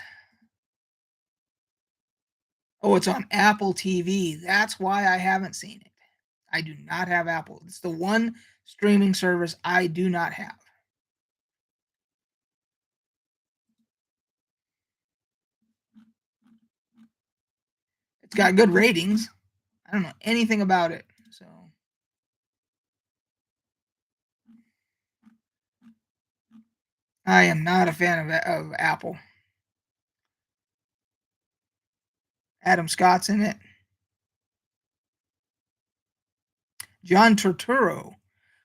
Oh, it's on Apple TV. That's why I haven't seen it. I do not have Apple. It's the one streaming service I do not have. It's got good ratings. I don't know anything about it. So I am not a fan of Apple. Adam Scott's in it. John Turturro,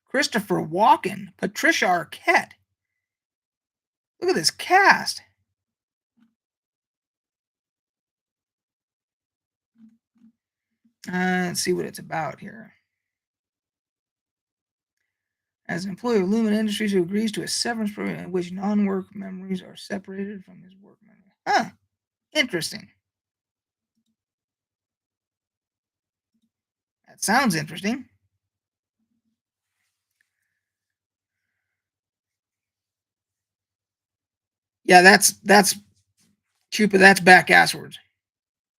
Christopher Walken, Patricia Arquette. Look at this cast. Let's see what it's about here. As an employee of Lumen Industries who agrees to a severance program in which non-work memories are separated from his work memory. Huh. Interesting. That sounds interesting. Yeah, that's Chupa. That's back asswards.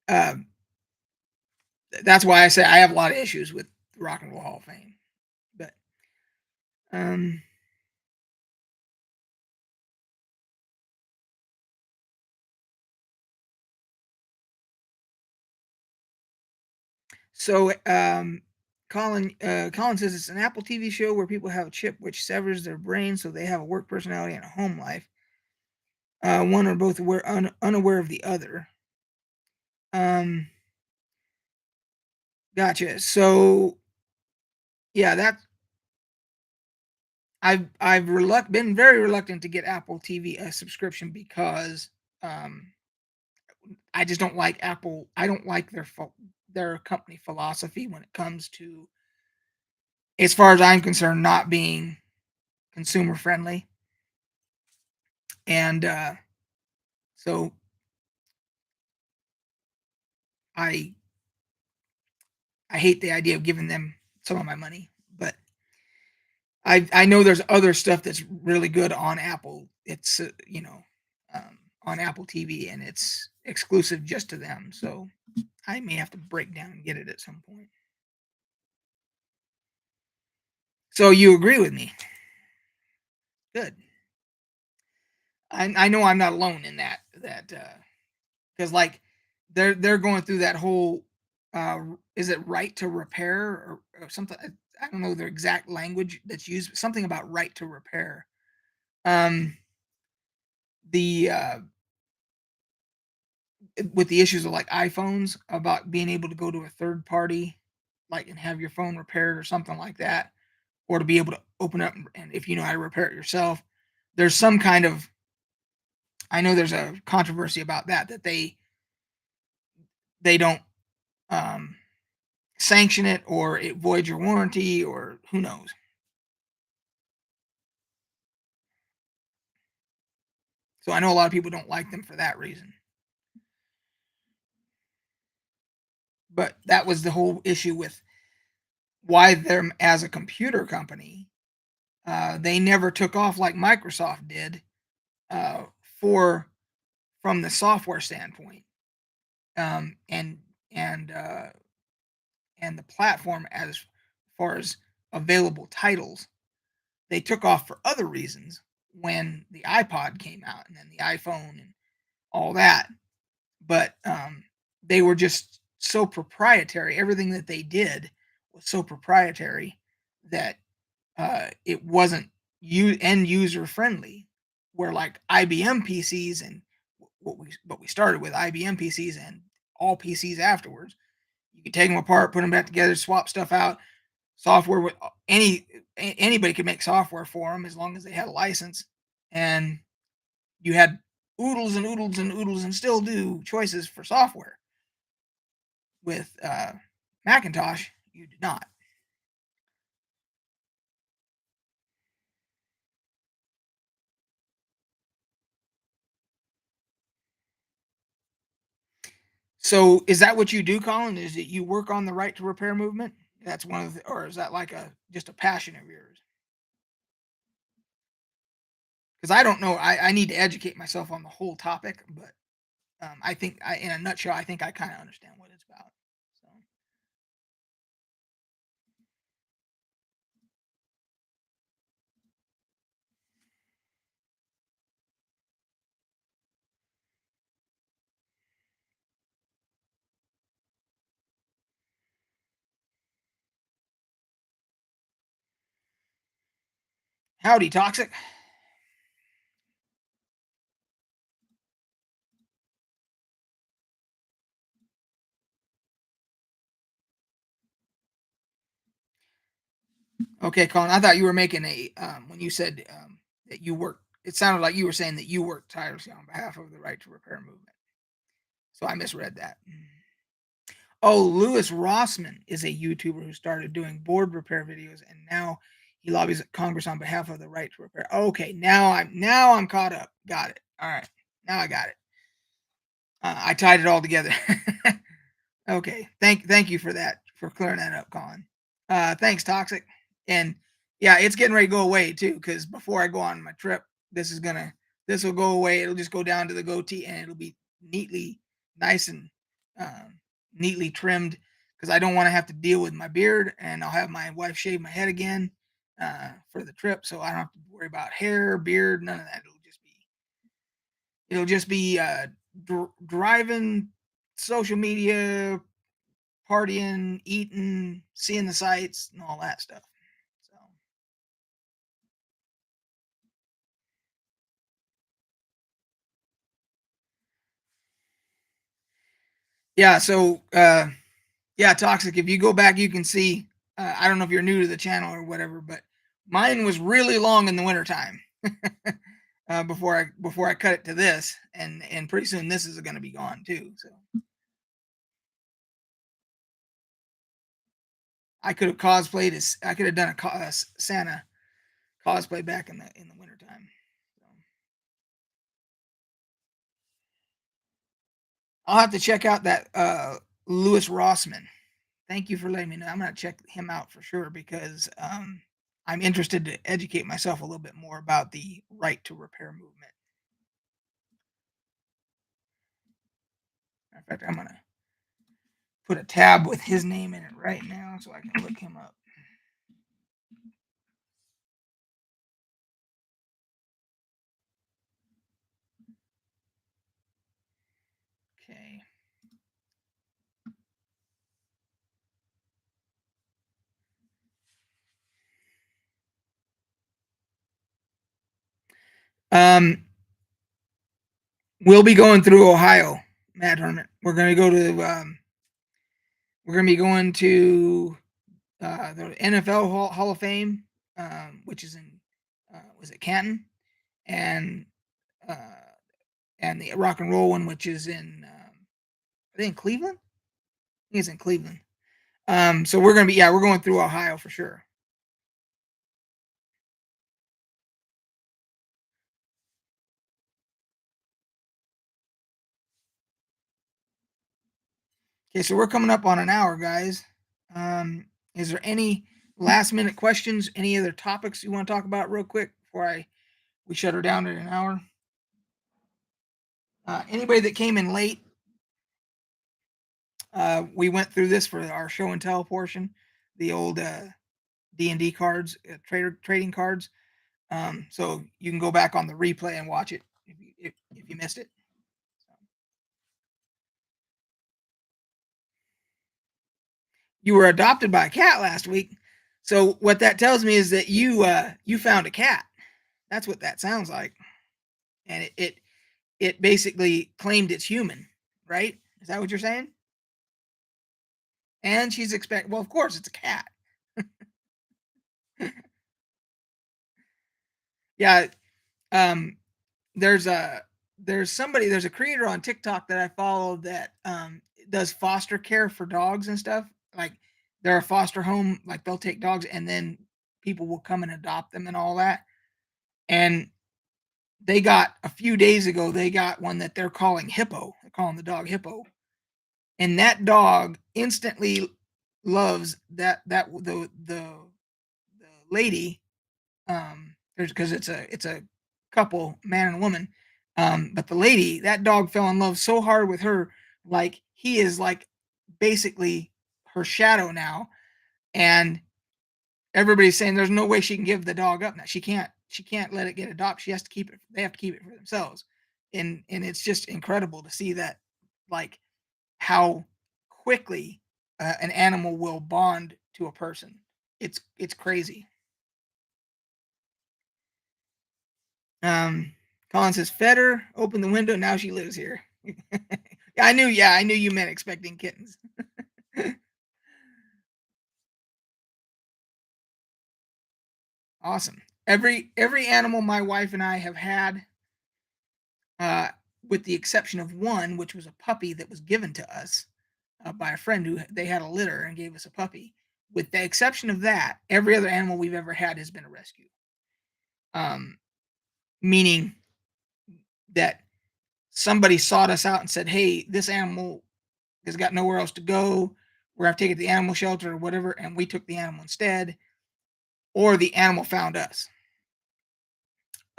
Um, that's why I say I have a lot of issues with the Rock and Roll Hall of Fame. But um, so Colin says it's an Apple TV show where people have a chip which severs their brain, so they have a work personality and a home life. One or both unaware of the other. Um, gotcha. So yeah, that's been very reluctant to get Apple TV a subscription because um, I just don't like Apple. I don't like their company philosophy when it comes to, as far as I'm concerned, not being consumer friendly. And so I I hate the idea of giving them some of my money, but I know there's other stuff that's really good on Apple. It's, on Apple TV, and it's exclusive just to them, so I may have to break down and get it at some point. So you agree with me? Good. I know I'm not alone in because like they're going through that whole is it right to repair or something? I don't know the exact language that's used, but something about right to repair. Um, the with the issues of like iPhones about being able to go to a third party, like and have your phone repaired or something like that, or to be able to open up and if you know how to repair it yourself. There's some kind of I know there's a controversy about that they don't um, sanction it or it voids your warranty or who knows. So I know a lot of people don't like them for that reason. But that was the whole issue with why they're as a computer company, they never took off like Microsoft did uh, for from the software standpoint, um, and and uh, and the platform as far as available titles. They took off for other reasons when the iPod came out and then the iPhone and all that. But they were just so proprietary. Everything that they did was so proprietary that it wasn't end user friendly. Where like IBM PCs and what we started with IBM PCs and all PCs afterwards, you could take them apart, put them back together, swap stuff out. Software with anybody could make software for them as long as they had a license, and you had oodles and oodles and oodles and still do choices for software. With Macintosh, you did not. So, is that what you do, Colin? Is it you work on the right to repair movement? That's one of the, or is that like a just a passion of yours? Because I don't know. I need to educate myself on the whole topic, but I think, in a nutshell, I think I kind of understand what it's about. So, howdy, toxic. Okay, Colin. I thought you were making a when you said that you work. It sounded like you were saying that you work tirelessly on behalf of the right to repair movement. So I misread that. Oh, Lewis Rossman is a YouTuber who started doing board repair videos, and now he lobbies Congress on behalf of the right to repair. Okay, now I'm caught up. Got it. All right, now I got it. I tied it all together. Okay, thank you for that for clearing that up, Colin. Thanks, Toxic. And yeah, it's getting ready to go away too. Because before I go on my trip, this will go away. It'll just go down to the goatee, and it'll be neatly, nice and um, neatly trimmed. Because I don't want to have to deal with my beard, and I'll have my wife shave my head again for the trip, so I don't have to worry about hair, beard, none of that. It'll just be driving, social media, partying, eating, seeing the sights, and all that stuff. So yeah, yeah, toxic. If you go back, you can see. I don't know if you're new to the channel or whatever, but mine was really long in the wintertime. Before I cut it to this, and pretty soon this is going to be gone too. So I could have cosplayed as I could have done a Santa cosplay back in the wintertime. So I'll have to check out that Lewis Rossman. Thank you for letting me know. I'm gonna check him out for sure because I'm interested to educate myself a little bit more about the right to repair movement. In fact, I'm gonna put a tab with his name in it right now so I can look him up. Okay. Um, we'll be going through Ohio, Mad Hermit. We're gonna be going to the NFL Hall of Fame, which is in was it Canton, and uh, and the Rock and Roll one, which is in I think Cleveland. I think it's in Cleveland. So we're going through Ohio for sure. Okay, so we're coming up on an hour, guys. Is there any last minute questions? Any other topics you want to talk about real quick before I we shut her down at an hour? Anybody that came in late, we went through this for our show and tell portion, the old D&D cards, trading cards. So you can go back on the replay and watch it if you missed it. You were adopted by a cat last week. So what that tells me is that you found a cat. That's what that sounds like. And it basically claimed it's human, right? Is that what you're saying? And she's well, of course it's a cat. Yeah, um there's a there's a creator on TikTok that I follow that does foster care for dogs and stuff. Like they're a foster home, like they'll take dogs and then people will come and adopt them and all that. And they got a few days ago, they got one that they're calling Hippo. They're calling the dog Hippo. And that dog instantly loves the lady. There's because it's a couple, man and woman. But the lady, that dog fell in love so hard with her, like he is like basically her shadow now. And everybody's saying there's no way she can give the dog up now. She can't let it get adopted. She has to keep it. They have to keep it for themselves. And it's just incredible to see that, like how quickly an animal will bond to a person. It's crazy. Um, Colin says Feder opened the window. Now she lives here. Yeah, I knew. Yeah, I knew you meant expecting kittens. Awesome. Every animal my wife and I have had, uh, with the exception of one, which was a puppy that was given to us by a friend who they had a litter and gave us a puppy. With the exception of that, every other animal we've ever had has been a rescue. Um, Meaning that somebody sought us out and said, "Hey, this animal has got nowhere else to go. We're gonna take it to the animal shelter or whatever," and we took the animal instead, or the animal found us.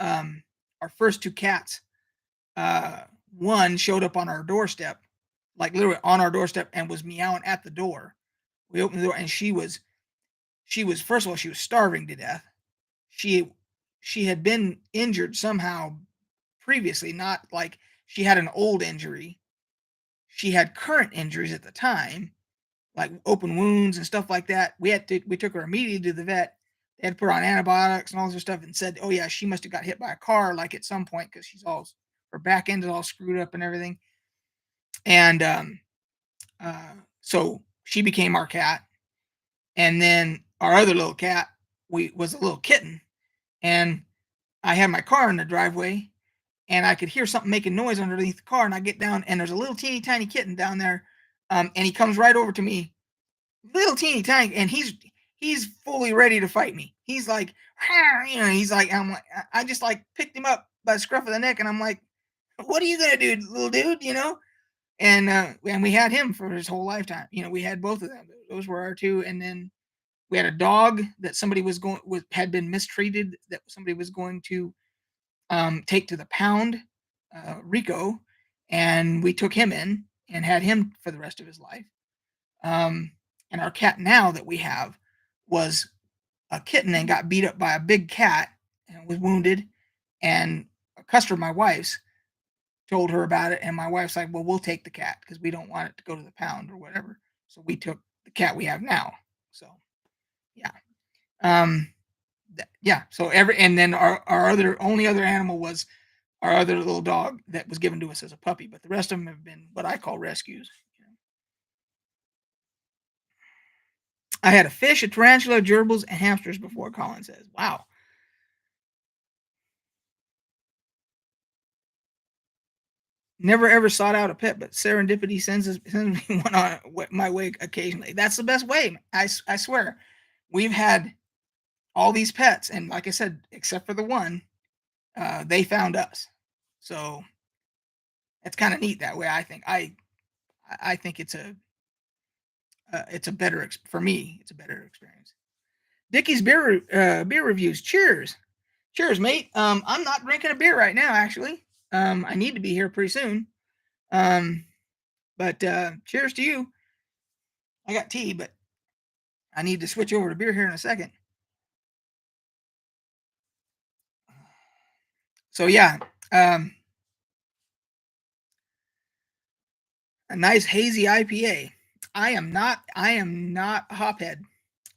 Um, our first two cats, uh, one showed up on our doorstep, like literally on our doorstep, and was meowing at the door. We opened the door, and she was first of all she was starving to death. She she had been injured somehow previously, not like she had an old injury. She had current injuries at the time, like open wounds and stuff like that. We took her immediately to the vet. They had to put her on antibiotics and all this stuff, and said, "Oh yeah, she must have got hit by a car like at some point because her back end is all screwed up and everything." And so she became our cat, and then our other little cat we was a little kitten, and I had my car in the driveway, and I could hear something making noise underneath the car, and I get down, and there's a little teeny tiny kitten down there, and he comes right over to me, little teeny tiny, and he's fully ready to fight me. He's like, he's like, I'm like, I just like picked him up by the scruff of the neck, and I'm like, what are you gonna do, little dude? And we had him for his whole lifetime. We had both of them. Those were our two. And then we had a dog that somebody was going with had been mistreated, that somebody was going to take to the pound, Rico, and we took him in and had him for the rest of his life. Um, and our cat now that we have was a kitten and got beat up by a big cat and was wounded. And a customer, my wife's, told her about it, and my wife's like, "Well, we'll take the cat because we don't want it to go to the pound or whatever." So we took the cat we have now. So yeah, um, yeah. So and then our other only other animal was our other little dog that was given to us as a puppy, but the rest of them have been what I call rescues. I had a fish, a tarantula, gerbils, and hamsters before. Colin says, "Wow." Never ever sought out a pet, but serendipity sends me one on my way occasionally. That's the best way. I swear. We've had all these pets, and like I said, except for the one, they found us. So it's kind of neat that way. I think it's a better for me. It's a better experience. Dickie's beer reviews. Cheers, cheers, mate. I'm not drinking a beer right now. Actually, I need to be here pretty soon. Um, but cheers to you. I got tea, but I need to switch over to beer here in a second. So yeah, um, a nice hazy IPA. I am not a hophead.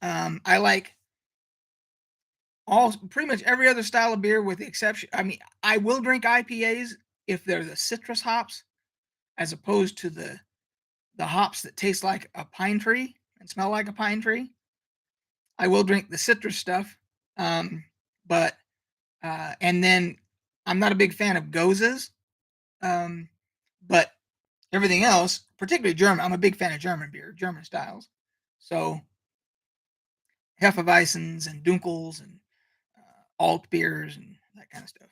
I like all pretty much every other style of beer with the exception. I mean, I will drink IPAs if they're the citrus hops as opposed to the hops that taste like a pine tree and smell like a pine tree. I will drink the citrus stuff, but and then I'm not a big fan of gozas, um, but everything else, particularly German, I'm a big fan of German beer, German styles. So Hefeweizens and Dunkels and alt beers and that kind of stuff.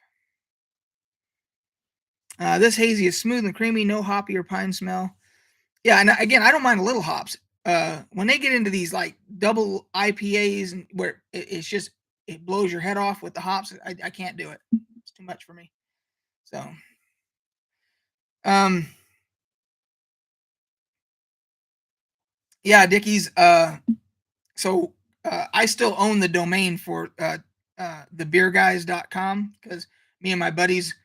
This hazy is smooth and creamy, no hoppy or pine smell. Yeah, and again, I don't mind a little hops. When they get into these like double IPAs and where it's just it blows your head off with the hops, I can't do it. It's too much for me. So, um, yeah, Dickies. So I still own the domain for thebeerguys.com because me and my buddies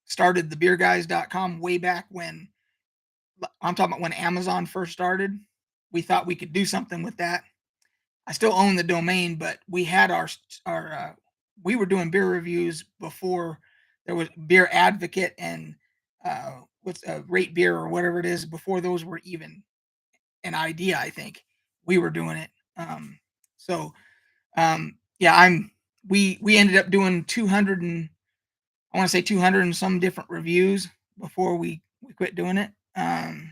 started thebeerguys.com way back when I'm talking about when Amazon first started. We thought we could do something with that. I still own the domain, but we had our we were doing beer reviews before there was Beer Advocate and what's Rate Beer or whatever it is before those were even an idea. I think we were doing it. So yeah, we ended up doing 200 and I want to say 200 and some different reviews before we quit doing it. And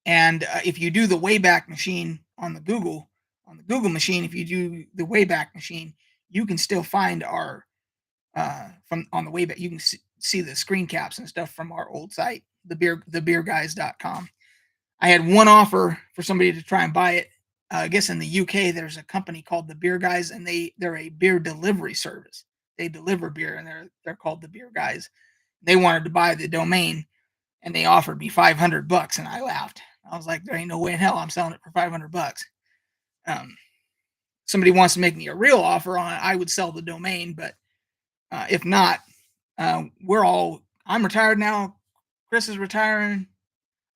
if you do the Wayback Machine on the Google machine, if you do the Wayback Machine, you can still find our from on the Wayback. You can see the screen caps and stuff from our old site, thebeerguys.com. I had one offer for somebody to try and buy it. I guess in the UK, there's a company called the Beer Guys, and they're a beer delivery service. They deliver beer, and they're called the Beer Guys. They wanted to buy the domain, and they offered me $500, and I laughed. I was like, "There ain't no way in hell I'm selling it for $500." Um, Somebody wants to make me a real offer on it, I would sell the domain. But if not, I'm retired now. Chris is retiring.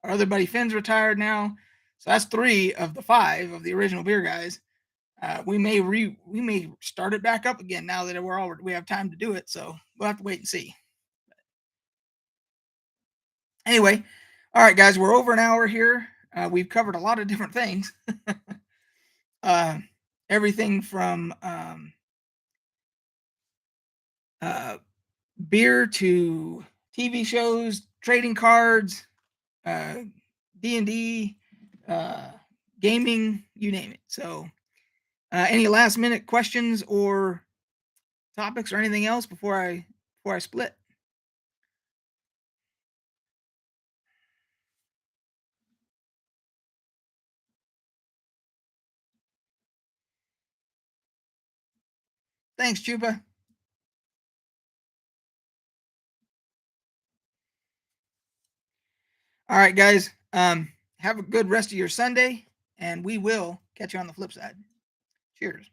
Our other buddy Finn's retired now. So that's three of the five of the original Beer Guys. We may start it back up again now that we have time to do it. So we'll have to wait and see. Anyway, all right, guys, we're over an hour here. We've covered a lot of different things. uh, Everything from uh, beer to TV shows, trading cards, D&D, uh, gaming, you name it. So, any last minute questions or topics or anything else before I split? Thanks, Chupa. All right, guys. Have a good rest of your Sunday, and we will catch you on the flip side. Cheers.